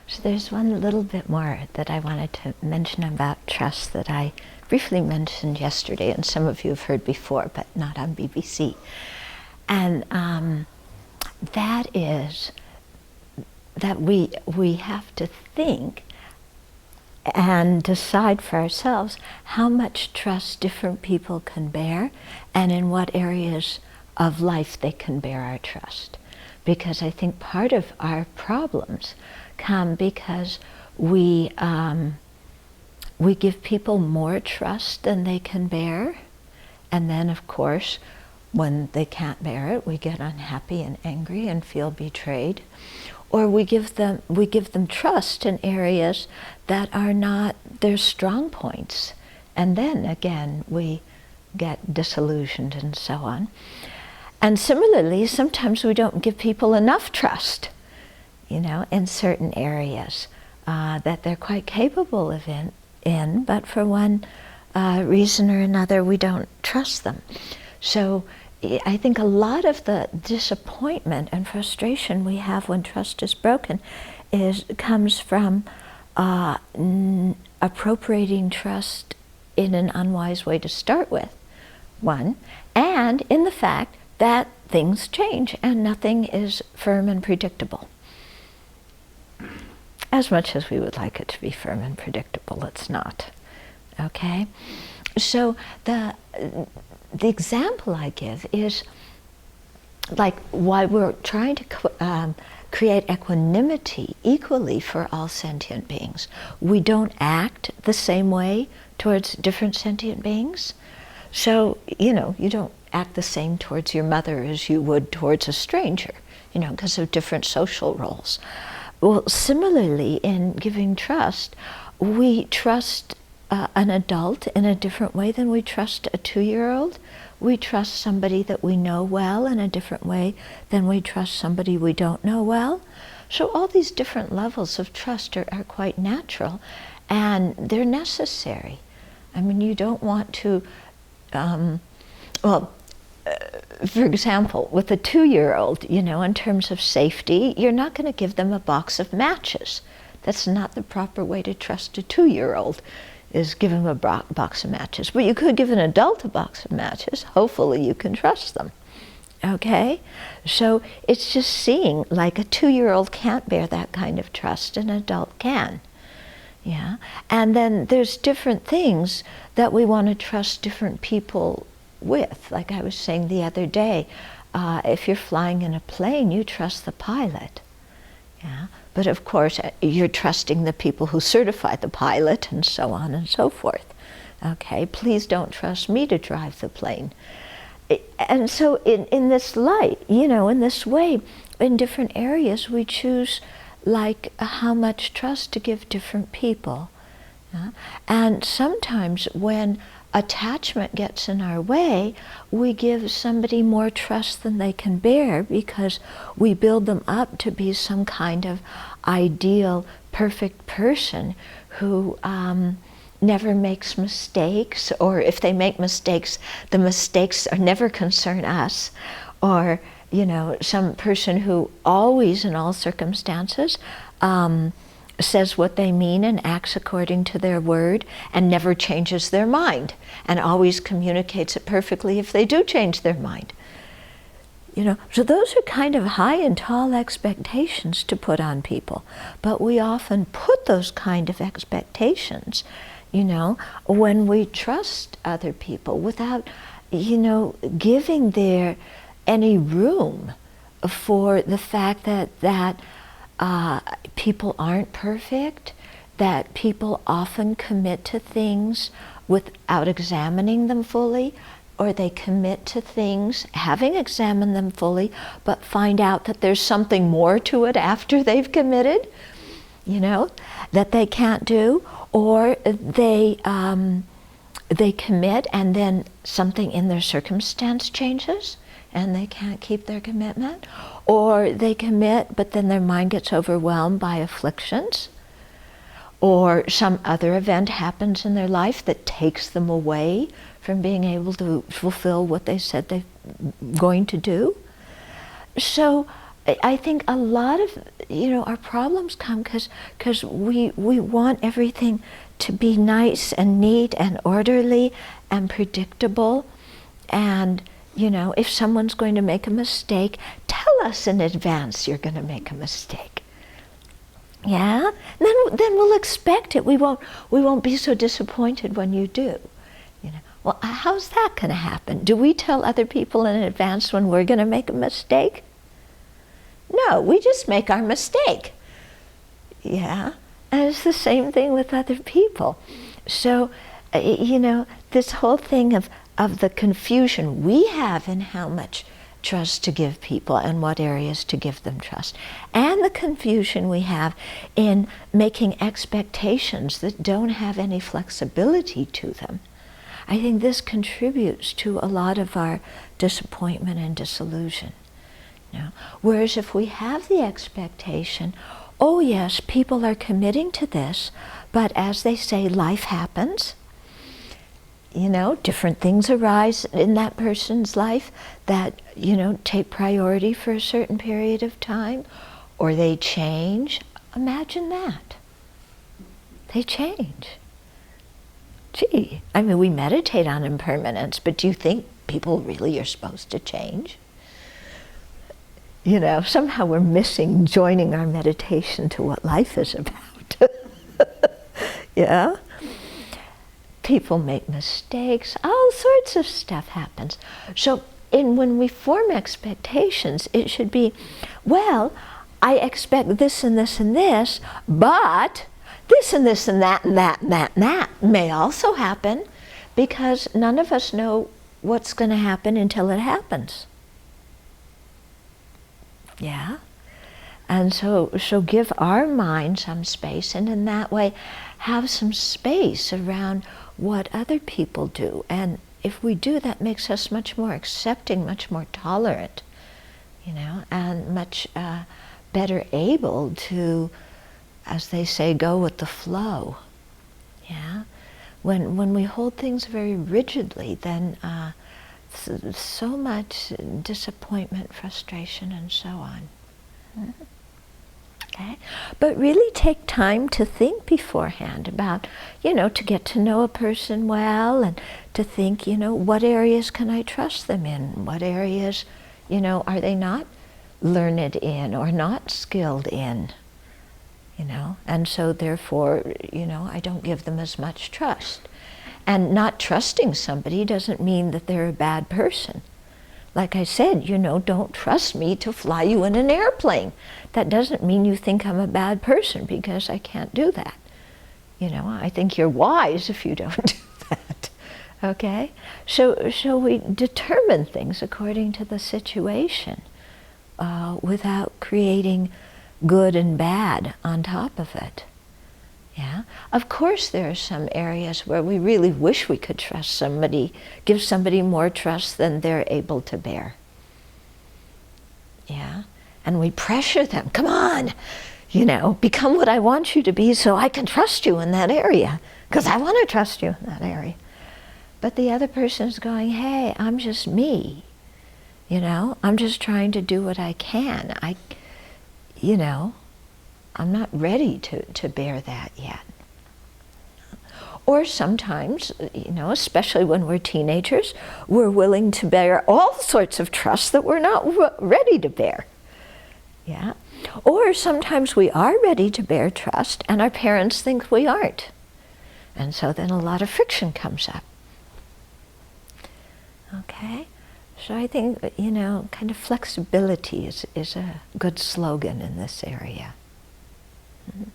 So there's one little bit more that I wanted to mention about trust that I briefly mentioned yesterday, and some of you have heard before, but not on BBC. And that is that we have to think and decide for ourselves how much trust different people can bear and in what areas of life they can bear our trust. Because I think part of our problems come because we give people more trust than they can bear, and then of course when they can't bear it, we get unhappy and angry and feel betrayed. Or we give them trust in areas that are not their strong points, and then again we get disillusioned and so on. And similarly, sometimes we don't give people enough trust, in certain areas that they're quite capable of in, but for one reason or another we don't trust them. So I think a lot of the disappointment and frustration we have when trust is broken comes from appropriating trust in an unwise way to start with, one, and in the fact that things change and nothing is firm and predictable. As much as we would like it to be firm and predictable, it's not. Okay? So the example I give is like why we're trying to create equanimity equally for all sentient beings. We don't act the same way towards different sentient beings. So, you don't act the same towards your mother as you would towards a stranger, because of different social roles. Well, similarly, in giving trust, we trust an adult in a different way than we trust a 2-year-old. We trust somebody that we know well in a different way than we trust somebody we don't know well. So all these different levels of trust are quite natural, and they're necessary. I mean, you don't want to, for example, with a 2-year-old, in terms of safety, you're not going to give them a box of matches. That's not the proper way to trust a 2-year-old, is give them a box of matches. But you could give an adult a box of matches. Hopefully you can trust them. Okay? So it's just seeing, like a 2-year-old can't bear that kind of trust, an adult can. Yeah? And then there's different things that we want to trust different people with. Like I was saying the other day, if you're flying in a plane, you trust the pilot. Yeah? But of course, you're trusting the people who certify the pilot and so on and so forth. Okay, please don't trust me to drive the plane. And so in this light, in this way, in different areas, we choose like how much trust to give different people. Yeah? And sometimes when attachment gets in our way, we give somebody more trust than they can bear because we build them up to be some kind of ideal, perfect person who never makes mistakes, or if they make mistakes, the mistakes never concern us, or some person who always in all circumstances says what they mean and acts according to their word and never changes their mind and always communicates it perfectly if they do change their mind. So those are kind of high and tall expectations to put on people. But we often put those kind of expectations, when we trust other people without, giving there any room for the fact that people aren't perfect, that people often commit to things without examining them fully, or they commit to things having examined them fully, but find out that there's something more to it after they've committed, that they can't do, or they commit and then something in their circumstance changes and they can't keep their commitment, or they commit but then their mind gets overwhelmed by afflictions, or some other event happens in their life that takes them away from being able to fulfill what they said they're going to do. So I think a lot of, our problems come because we want everything to be nice and neat and orderly and predictable. And, if someone's going to make a mistake, tell us in advance you're going to make a mistake. Yeah? Then we'll expect it. We won't be so disappointed when you do. Well, how's that going to happen? Do we tell other people in advance when we're going to make a mistake? No, we just make our mistake. Yeah? And it's the same thing with other people. So, this whole thing of the confusion we have in how much trust to give people and what areas to give them trust, and the confusion we have in making expectations that don't have any flexibility to them, I think this contributes to a lot of our disappointment and disillusion. Whereas if we have the expectation, oh yes, people are committing to this, but as they say, life happens. Different things arise in that person's life that, take priority for a certain period of time, or they change. Imagine that. They change. Gee, we meditate on impermanence, but do you think people really are supposed to change? Somehow we're missing joining our meditation to what life is about. Yeah? People make mistakes, all sorts of stuff happens. So when we form expectations, it should be, well, I expect this and this and this, but this and this and that and that and that and that may also happen, because none of us know what's going to happen until it happens. Yeah? And so give our mind some space, and in that way have some space around what other people do. And if we do, that makes us much more accepting, much more tolerant, and much better able to, as they say, go with the flow. Yeah? When we hold things very rigidly, then so much disappointment, frustration, and so on. Okay? But really take time to think beforehand about, to get to know a person well, and to think, what areas can I trust them in? What areas, are they not learned in or not skilled in? And so therefore, I don't give them as much trust. And not trusting somebody doesn't mean that they're a bad person. Like I said, don't trust me to fly you in an airplane. That doesn't mean you think I'm a bad person, because I can't do that. I think you're wise if you don't do that. Okay? So we determine things according to the situation, without creating good and bad on top of it. Yeah? Of course there are some areas where we really wish we could trust somebody, give somebody more trust than they're able to bear. Yeah? And we pressure them, come on, become what I want you to be so I can trust you in that area, because I want to trust you in that area. But the other person's going, hey, I'm just me. I'm just trying to do what I can. I'm not ready to bear that yet. Or sometimes, especially when we're teenagers, we're willing to bear all sorts of trust that we're not ready to bear. Yeah? Or sometimes we are ready to bear trust and our parents think we aren't. And so then a lot of friction comes up. Okay? So I think, kind of flexibility is a good slogan in this area. Mm-hmm.